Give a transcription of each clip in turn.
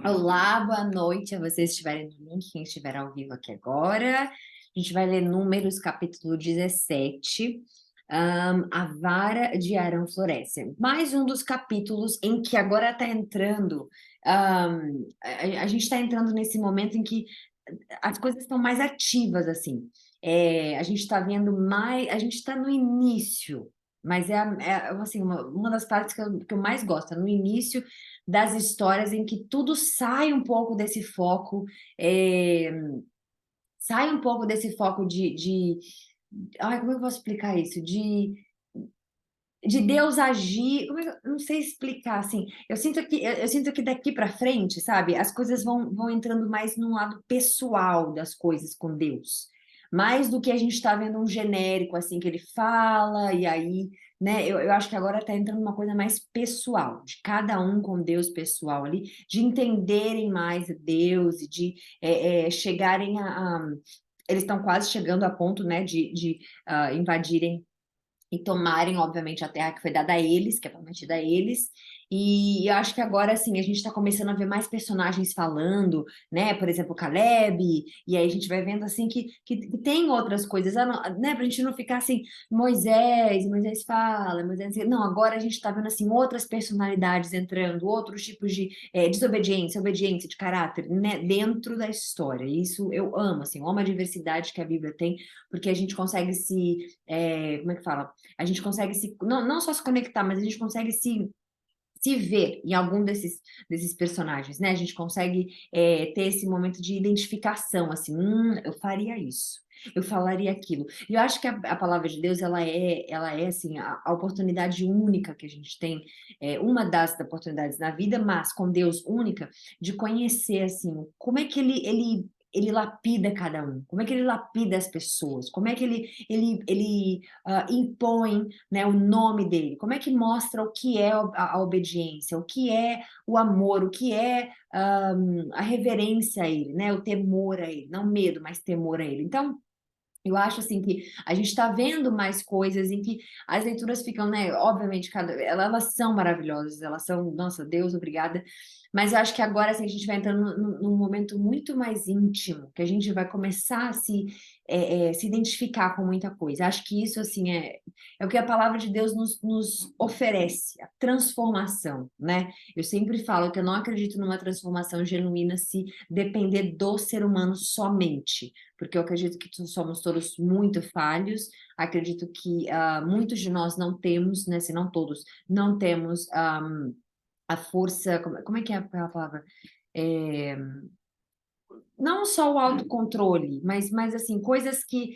Olá, boa noite a vocês que estiverem no link, quem estiver ao vivo aqui agora. A gente vai ler Números, capítulo 17, A Vara de Arão Floresce. Mais um dos capítulos em que agora está entrando, a gente está entrando nesse momento em que as coisas estão mais ativas, assim. A gente está vendo mais, a gente está no início, mas assim, uma das partes que eu mais gosto, é no início das histórias em que tudo sai um pouco desse foco, é, sai um pouco desse foco ai, como é que eu posso explicar isso? De Deus agir, como é que eu não sei explicar, assim, eu sinto que daqui para frente, sabe, as coisas vão entrando mais no lado pessoal das coisas com Deus, mais do que a gente está vendo um genérico, assim, que ele fala, e aí, né, eu acho que agora está entrando uma coisa mais pessoal, de cada um com Deus pessoal ali, de entenderem mais Deus e de chegarem eles estão quase chegando a ponto, né, de invadirem e tomarem, obviamente, a terra que foi dada a eles, que é prometida a eles. E eu acho que agora, assim, a gente está começando a ver mais personagens falando, né? Por exemplo, Caleb, e aí a gente vai vendo, assim, que tem outras coisas, né? Pra gente não ficar assim, Moisés fala, Não, agora a gente está vendo, assim, outras personalidades entrando, outros tipos de desobediência, obediência de caráter, né? Dentro da história. Isso eu amo, assim, eu amo a diversidade que a Bíblia tem, porque a gente consegue como é que fala? A gente consegue não só se conectar, mas a gente consegue se ver em algum desses personagens, né? A gente consegue ter esse momento de identificação, assim, eu faria isso, eu falaria aquilo. E eu acho que a palavra de Deus, ela é assim, a oportunidade única que a gente tem, uma das oportunidades na vida, mas com Deus única, de conhecer, assim, como é que ele lapida cada um, como é que ele lapida as pessoas, como é que ele impõe, né, o nome dele, como é que mostra o que é a obediência, o que é o amor, o que é a reverência a ele, né, o temor a ele, não medo, mas temor a ele. Então, eu acho assim que a gente está vendo mais coisas em que as leituras ficam, né? Obviamente, elas são maravilhosas, elas são, nossa, Deus, obrigada. Mas eu acho que agora assim, a gente vai entrando num momento muito mais íntimo, que a gente vai começar a se identificar com muita coisa. Acho que isso assim é o que a palavra de Deus nos oferece, a transformação, né? Eu sempre falo que eu não acredito numa transformação genuína se depender do ser humano somente, porque eu acredito que somos todos muito falhos, acredito que muitos de nós não temos, né, se não todos, não temos a força, como é que é a palavra? É, não só o autocontrole, mas assim, coisas que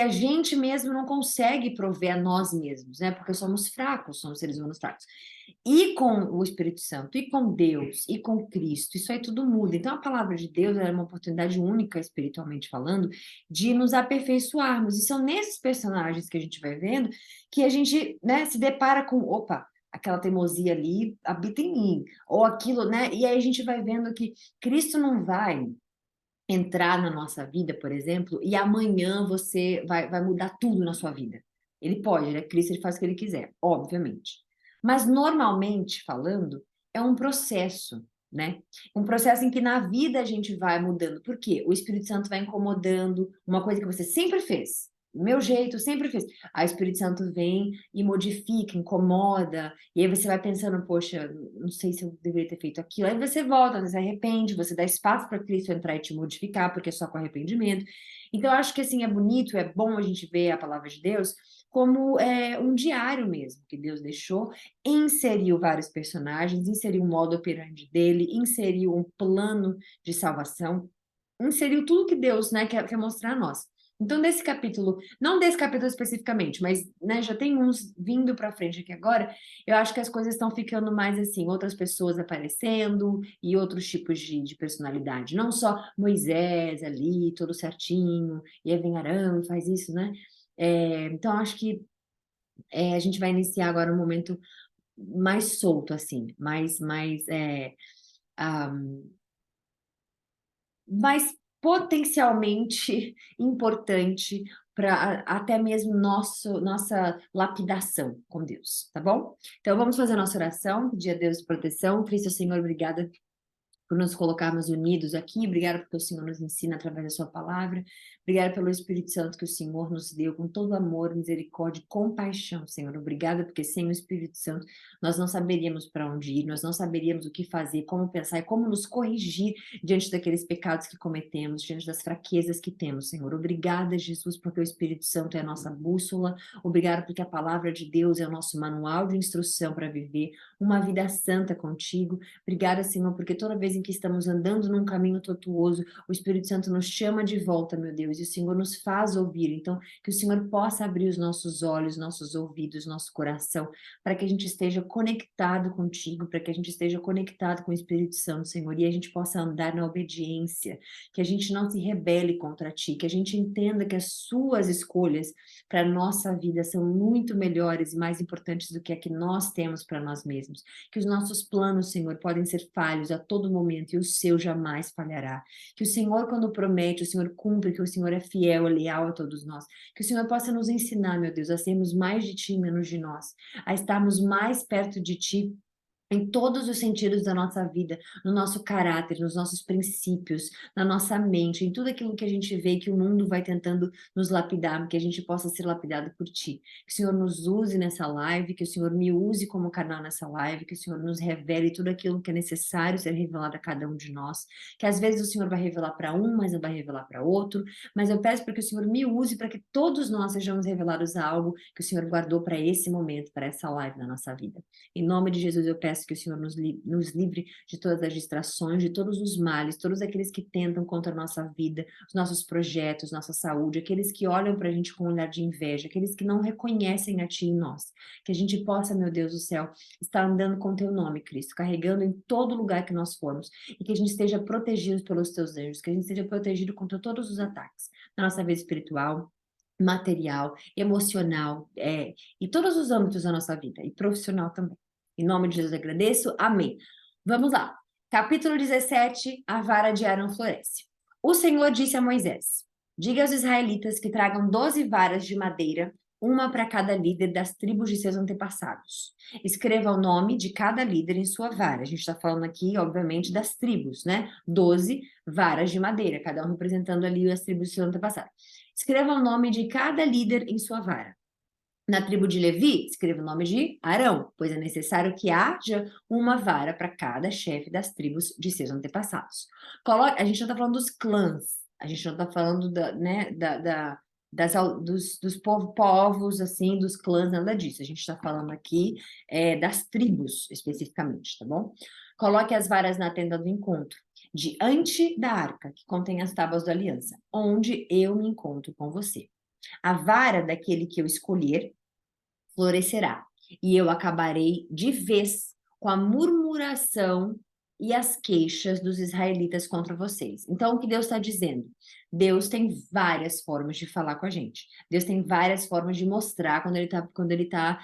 a gente mesmo não consegue prover a nós mesmos, né? Porque somos fracos, somos seres humanos fracos. E com o Espírito Santo, e com Deus, e com Cristo, isso aí tudo muda. Então, a palavra de Deus é uma oportunidade única, espiritualmente falando, de nos aperfeiçoarmos. E são nesses personagens que a gente vai vendo que a gente, né, se depara com, opa, aquela teimosia ali habita em mim, ou aquilo, né? E aí a gente vai vendo que Cristo não vai entrar na nossa vida, por exemplo, e amanhã você vai mudar tudo na sua vida. Ele pode, ele é Cristo, ele faz o que ele quiser, obviamente. Mas normalmente falando, é um processo, né? Um processo em que na vida a gente vai mudando. Por quê? O Espírito Santo vai incomodando uma coisa que você sempre fez. Do meu jeito, sempre fez. Aí o Espírito Santo vem e modifica, incomoda, e aí você vai pensando, poxa, não sei se eu deveria ter feito aquilo. Aí você volta, você se arrepende, você dá espaço para Cristo entrar e te modificar, porque é só com arrependimento. Então, eu acho que assim é bonito, é bom a gente ver a palavra de Deus como um diário mesmo que Deus deixou, inseriu vários personagens, inseriu um modo operandi dele, inseriu um plano de salvação, inseriu tudo que Deus, né, quer mostrar a nós. Então, desse capítulo, não desse capítulo especificamente, mas né, já tem uns vindo para frente aqui agora, eu acho que as coisas estão ficando mais assim, outras pessoas aparecendo e outros tipos de personalidade. Não só Moisés ali, todo certinho, e aí vem Arão e faz isso, né? Então, acho que a gente vai iniciar agora um momento mais solto, assim, ah, mais potencialmente importante para até mesmo nossa lapidação com Deus, tá bom? Então vamos fazer a nossa oração, pedir a Deus proteção. Cristo, Senhor, obrigada por nos colocarmos unidos aqui. Obrigada porque o Senhor nos ensina através da sua palavra. Obrigada pelo Espírito Santo que o Senhor nos deu com todo amor, misericórdia e compaixão, Senhor. Obrigada porque sem o Espírito Santo nós não saberíamos para onde ir, nós não saberíamos o que fazer, como pensar e como nos corrigir diante daqueles pecados que cometemos, diante das fraquezas que temos, Senhor. Obrigada, Jesus, porque o Espírito Santo é a nossa bússola. Obrigada porque a palavra de Deus é o nosso manual de instrução para viver uma vida santa contigo. Obrigada, Senhor, porque toda vez em que estamos andando num caminho tortuoso, o Espírito Santo nos chama de volta, meu Deus, e o Senhor nos faz ouvir. Então, que o Senhor possa abrir os nossos olhos, nossos ouvidos, nosso coração, para que a gente esteja conectado contigo, para que a gente esteja conectado com o Espírito Santo, Senhor, e a gente possa andar na obediência, que a gente não se rebele contra ti, que a gente entenda que as suas escolhas para a nossa vida são muito melhores e mais importantes do que a que nós temos para nós mesmos, que os nossos planos, Senhor, podem ser falhos a todo momento e o seu jamais falhará, que o Senhor, quando promete, o Senhor cumpre, que o Senhor é fiel, é leal a todos nós, que o Senhor possa nos ensinar, meu Deus, a sermos mais de ti, menos de nós, a estarmos mais perto de ti, em todos os sentidos da nossa vida, no nosso caráter, nos nossos princípios, na nossa mente, em tudo aquilo que a gente vê que o mundo vai tentando nos lapidar, que a gente possa ser lapidado por ti. Que o Senhor nos use nessa live, que o Senhor me use como canal nessa live, que o Senhor nos revele tudo aquilo que é necessário ser revelado a cada um de nós, que às vezes o Senhor vai revelar para um, mas não vai revelar para outro, mas eu peço para que o Senhor me use para que todos nós sejamos revelados a algo que o Senhor guardou para esse momento, para essa live na nossa vida. Em nome de Jesus, eu peço que o Senhor nos livre de todas as distrações, de todos os males, todos aqueles que tentam contra a nossa vida, os nossos projetos, nossa saúde, aqueles que olham para a gente com um olhar de inveja, aqueles que não reconhecem a Ti em nós. Que a gente possa, meu Deus do céu, estar andando com Teu nome, Cristo, carregando em todo lugar que nós formos, e que a gente esteja protegido pelos Teus anjos, que a gente esteja protegido contra todos os ataques na nossa vida espiritual, material, emocional, e todos os âmbitos da nossa vida, e profissional também. Em nome de Jesus eu agradeço. Amém. Vamos lá. Capítulo 17, a vara de Arão floresce. O Senhor disse a Moisés: diga aos israelitas que tragam 12 varas de madeira, uma para cada líder das tribos de seus antepassados. Escreva o nome de cada líder em sua vara. A gente está falando aqui, obviamente, das tribos, né? 12 varas de madeira, cada um representando ali as tribos de seus antepassados. Escreva o nome de cada líder em sua vara. Na tribo de Levi, escreva o nome de Arão, pois é necessário que haja uma vara para cada chefe das tribos de seus antepassados. A gente não está falando dos clãs, a gente não está falando dos povos, assim, dos clãs, nada disso. A gente está falando aqui das tribos, especificamente, tá bom? Coloque as varas na tenda do encontro, diante da arca, que contém as tábuas da aliança, onde eu me encontro com você. A vara daquele que eu escolher florescerá, e eu acabarei de vez com a murmuração e as queixas dos israelitas contra vocês. Então, o que Deus está dizendo? Deus tem várias formas de falar com a gente. Deus tem várias formas de mostrar quando ele tá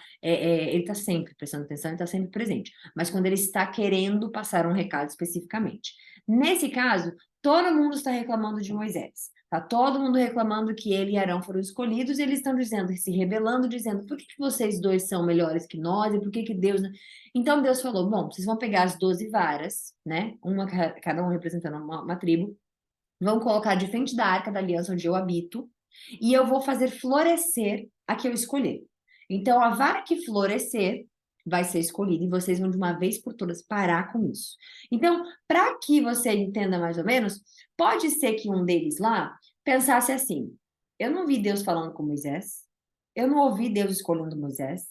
sempre prestando atenção, ele está sempre presente. Mas quando ele está querendo passar um recado especificamente. Nesse caso, todo mundo está reclamando de Moisés. Tá todo mundo reclamando que ele e Arão foram escolhidos, e eles estão dizendo, se rebelando, dizendo, por que vocês dois são melhores que nós, e por que Deus... Então Deus falou, bom, vocês vão pegar as 12 varas, né, cada um representando uma tribo, vão colocar de frente da arca da aliança onde eu habito, e eu vou fazer florescer a que eu escolher. Então a vara que florescer vai ser escolhida, e vocês vão de uma vez por todas parar com isso. Então, para que você entenda mais ou menos, pode ser que um deles lá pensasse assim: eu não vi Deus falando com Moisés, eu não ouvi Deus escolhendo Moisés,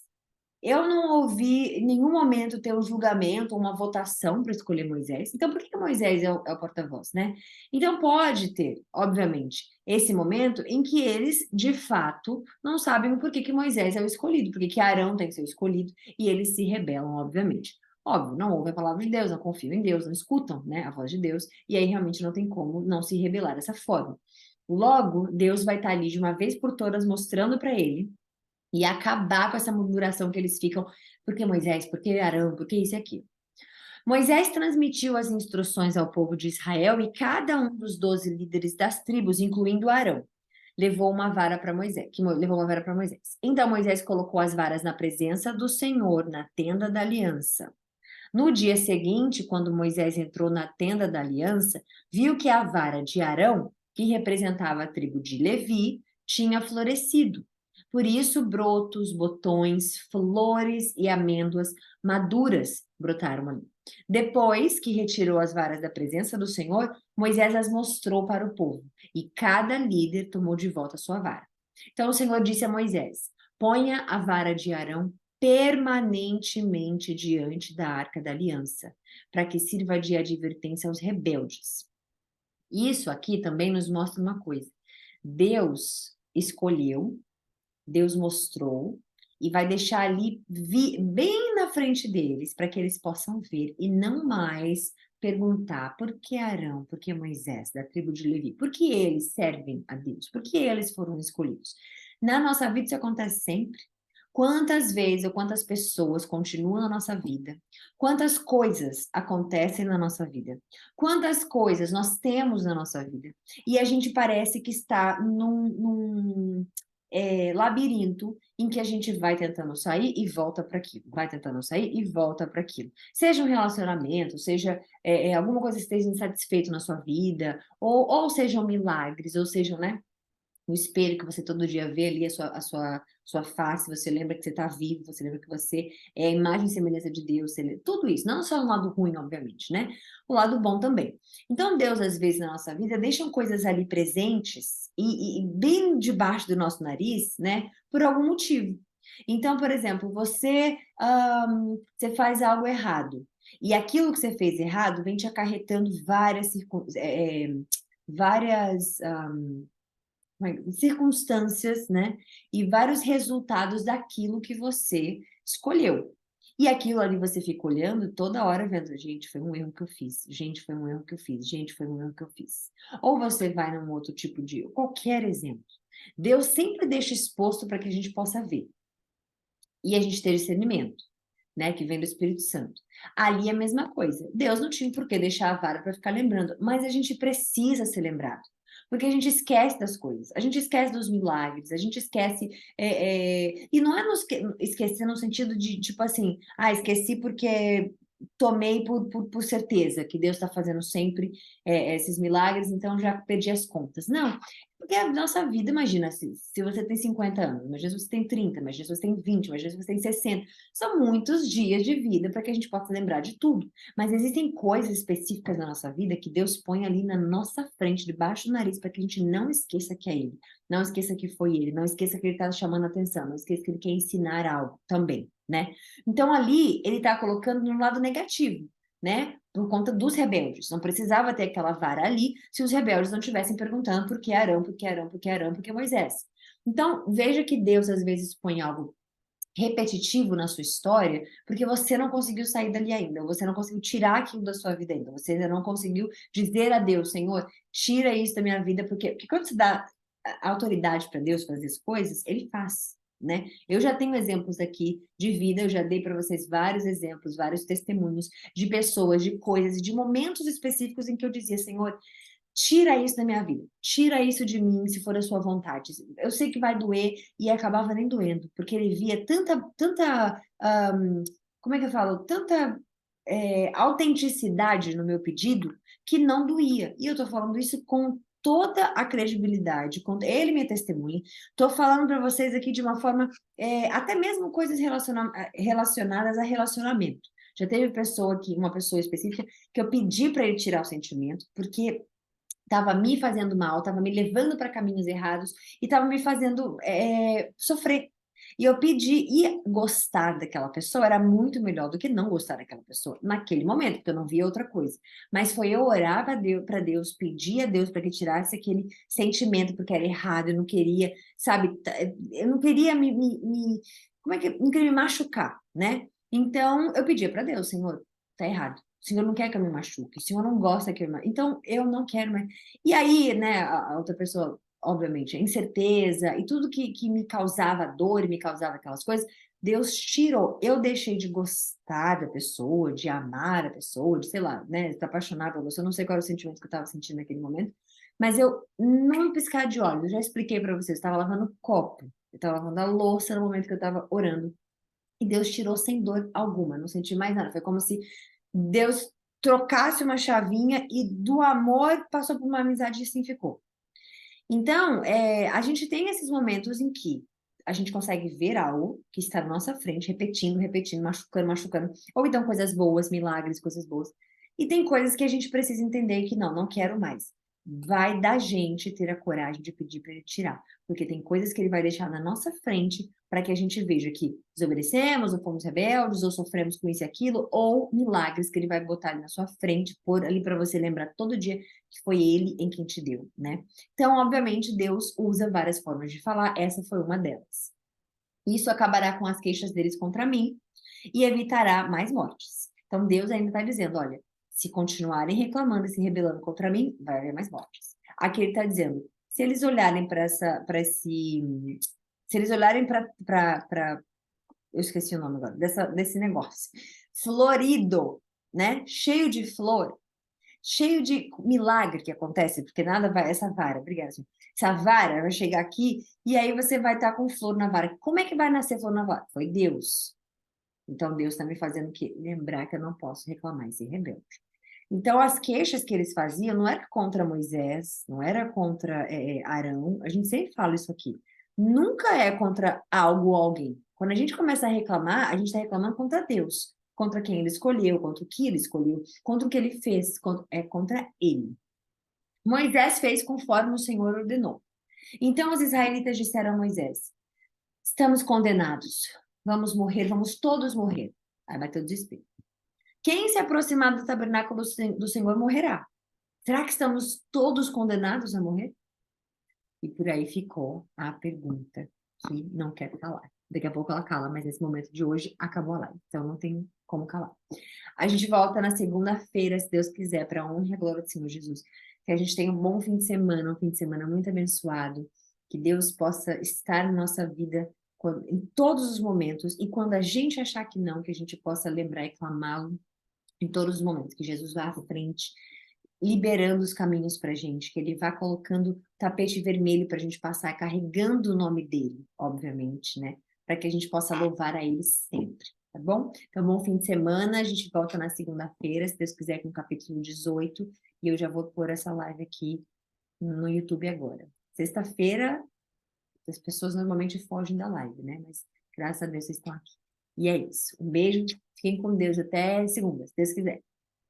eu não ouvi em nenhum momento ter um julgamento, uma votação para escolher Moisés. Então, por que Moisés é o porta-voz, né? Então, pode ter, obviamente, esse momento em que eles, de fato, não sabem o porquê que Moisés é o escolhido, porque que Arão tem que ser o escolhido, e eles se rebelam, obviamente. Óbvio, não ouvem a palavra de Deus, não confiam em Deus, não escutam, né, a voz de Deus, e aí realmente não tem como não se rebelar dessa forma. Logo, Deus vai estar ali de uma vez por todas mostrando para ele e acabar com essa murmuração que eles ficam, por que Moisés, por que Arão, por que isso e aquilo. Moisés transmitiu as instruções ao povo de Israel e cada um dos 12 líderes das tribos, incluindo Arão, levou uma vara para Moisés, levou uma vara para Moisés. Então Moisés colocou as varas na presença do Senhor, na tenda da aliança. No dia seguinte, quando Moisés entrou na tenda da aliança, viu que a vara de Arão, que representava a tribo de Levi, tinha florescido. Por isso, brotos, botões, flores e amêndoas maduras brotaram ali. Depois que retirou as varas da presença do Senhor, Moisés as mostrou para o povo, e cada líder tomou de volta a sua vara. Então o Senhor disse a Moisés: ponha a vara de Arão permanentemente diante da Arca da Aliança, para que sirva de advertência aos rebeldes. Isso aqui também nos mostra uma coisa. Deus escolheu, Deus mostrou, e vai deixar ali bem na frente deles, para que eles possam ver, e não mais perguntar por que Arão, por que Moisés, da tribo de Levi, por que eles servem a Deus, por que eles foram escolhidos. Na nossa vida isso acontece sempre. Quantas vezes ou quantas pessoas continuam na nossa vida? Quantas coisas acontecem na nossa vida? Quantas coisas nós temos na nossa vida? E a gente parece que está num labirinto em que a gente vai tentando sair e volta para aquilo, vai tentando sair e volta para aquilo. Seja um relacionamento, seja alguma coisa que esteja insatisfeito na sua vida, ou sejam milagres, ou sejam, né? No espelho que você todo dia vê ali a sua face, você lembra que você está vivo, você lembra que você é a imagem e semelhança de Deus, tudo isso, não só o lado ruim, obviamente, né? O lado bom também. Então, Deus, às vezes, na nossa vida, deixa coisas ali presentes e bem debaixo do nosso nariz, né? Por algum motivo. Então, por exemplo, você faz algo errado, e aquilo que você fez errado vem te acarretando várias circunstâncias, né? E vários resultados daquilo que você escolheu. E aquilo ali você fica olhando toda hora vendo, gente, foi um erro que eu fiz, gente, foi um erro que eu fiz, gente, foi um erro que eu fiz. Ou você vai num outro tipo de, qualquer exemplo. Deus sempre deixa exposto para que a gente possa ver. E a gente ter discernimento, né? Que vem do Espírito Santo. Ali é a mesma coisa. Deus não tinha por que deixar a vara para ficar lembrando, mas a gente precisa ser lembrado. Porque a gente esquece das coisas, a gente esquece dos milagres, a gente esquece. E não é esquecer no sentido de, tipo assim, esqueci porque tomei por certeza que Deus está fazendo sempre esses milagres, então já perdi as contas. Não, porque a nossa vida, imagina, se você tem 50 anos, imagina se você tem 30, imagina se você tem 20, imagina se você tem 60. São muitos dias de vida para que a gente possa lembrar de tudo. Mas existem coisas específicas na nossa vida que Deus põe ali na nossa frente, debaixo do nariz, para que a gente não esqueça que é Ele, não esqueça que foi Ele, não esqueça que Ele está chamando a atenção, não esqueça que Ele quer ensinar algo também, né? Então ali Ele está colocando no lado negativo, né? Por conta dos rebeldes. Não precisava ter aquela vara ali se os rebeldes não estivessem perguntando por que Arão, por que Arão, por que Arão, por que Moisés. Então, veja que Deus às vezes põe algo repetitivo na sua história, porque você não conseguiu sair dali ainda, você não conseguiu tirar aquilo da sua vida ainda, você ainda não conseguiu dizer a Deus, Senhor, tira isso da minha vida, porque quando você dá autoridade para Deus fazer as coisas, Ele faz, né? Eu já tenho exemplos aqui de vida, eu já dei para vocês vários exemplos, vários testemunhos de pessoas, de coisas, de momentos específicos em que eu dizia, Senhor, tira isso da minha vida, tira isso de mim, se for a sua vontade. Eu sei que vai doer e acabava nem doendo, porque ele via como é que eu falo? Tanta autenticidade no meu pedido que não doía. E eu tô falando isso com toda a credibilidade, com ele minha testemunha. Tô falando para vocês aqui de uma forma, até mesmo coisas relacionadas a relacionamento. Já teve uma pessoa específica, que eu pedi para ele tirar o sentimento, porque estava me fazendo mal, estava me levando para caminhos errados e estava me fazendo sofrer. E eu pedi, e gostar daquela pessoa era muito melhor do que não gostar daquela pessoa naquele momento, porque eu não via outra coisa. Mas foi eu orar para Deus, pedir a Deus para que tirasse aquele sentimento, porque era errado, eu não queria, sabe, eu não queria como é que, não queria me machucar, né? Então eu pedia para Deus, Senhor, tá errado. O Senhor não quer que eu me machuque, o Senhor não gosta que eu me... Então, eu não quero mais. E aí, né, a outra pessoa, obviamente, a incerteza e tudo que me causava dor e me causava aquelas coisas, Deus tirou. Eu deixei de gostar da pessoa, de amar a pessoa, de, sei lá, né, estar apaixonada pela pessoa, não sei qual era o sentimento que eu estava sentindo naquele momento, mas eu, não piscar de olhos, eu já expliquei para vocês, eu estava lavando copo, eu estava lavando a louça no momento que eu estava orando. E Deus tirou sem dor alguma, não senti mais nada. Foi como se Deus trocasse uma chavinha e do amor passou por uma amizade e assim ficou. Então, a gente tem esses momentos em que a gente consegue ver algo que está na nossa frente, repetindo, repetindo, machucando, machucando. Ou então coisas boas, milagres, coisas boas. E tem coisas que a gente precisa entender que não quero mais. Vai da gente ter a coragem de pedir para ele tirar. Porque tem coisas que ele vai deixar na nossa frente para que a gente veja que desobedecemos, ou fomos rebeldes, ou sofremos com isso e aquilo, ou milagres que ele vai botar ali na sua frente, pôr ali para você lembrar todo dia que foi ele em quem te deu, né? Então, obviamente, Deus usa várias formas de falar, essa foi uma delas. Isso acabará com as queixas deles contra mim e evitará mais mortes. Então, Deus ainda está dizendo: olha, se continuarem reclamando e se rebelando contra mim, vai haver mais mortes. Aqui ele está dizendo: se eles olharem se eles olharem para, eu esqueci o nome agora, desse negócio, florido, né? Cheio de flor, cheio de milagre que acontece, porque nada vai, essa vara, obrigada, senhor. Essa vara vai chegar aqui e aí você vai estar com flor na vara. Como é que vai nascer flor na vara? Foi Deus. Então Deus está me fazendo que lembrar que eu não posso reclamar e ser rebelde. Então as queixas que eles faziam não era contra Moisés, não era contra Arão. A gente sempre fala isso aqui. Nunca é contra algo ou alguém. Quando a gente começa a reclamar, a gente está reclamando contra Deus, contra quem ele escolheu, contra o que ele escolheu, contra o que ele fez, é contra ele. Moisés fez conforme o Senhor ordenou. Então os israelitas disseram a Moisés: estamos condenados, vamos morrer, vamos todos morrer. Aí vai ter o desespero. Quem se aproximar do tabernáculo do Senhor morrerá. Será que estamos todos condenados a morrer? E por aí ficou a pergunta que não quer calar. Daqui a pouco ela cala, mas nesse momento de hoje acabou a live, então não tem como calar. A gente volta na segunda-feira, se Deus quiser, para a honra e a glória do Senhor Jesus. Que a gente tenha um bom fim de semana, um fim de semana muito abençoado. Que Deus possa estar na nossa vida em todos os momentos. E quando a gente achar que não, que a gente possa lembrar e clamá-lo em todos os momentos. Que Jesus vá à frente, liberando os caminhos para a gente. Que Ele vá colocando tapete vermelho para a gente passar, carregando o nome dEle, obviamente, né? Para que a gente possa louvar a Ele sempre. Tá bom? Então, bom fim de semana. A gente volta na segunda-feira, se Deus quiser, com o capítulo 18. E eu já vou pôr essa live aqui no YouTube agora. Sexta-feira, as pessoas normalmente fogem da live, né? Mas graças a Deus vocês estão aqui. E é isso. Um beijo. Fiquem com Deus até segunda, se Deus quiser.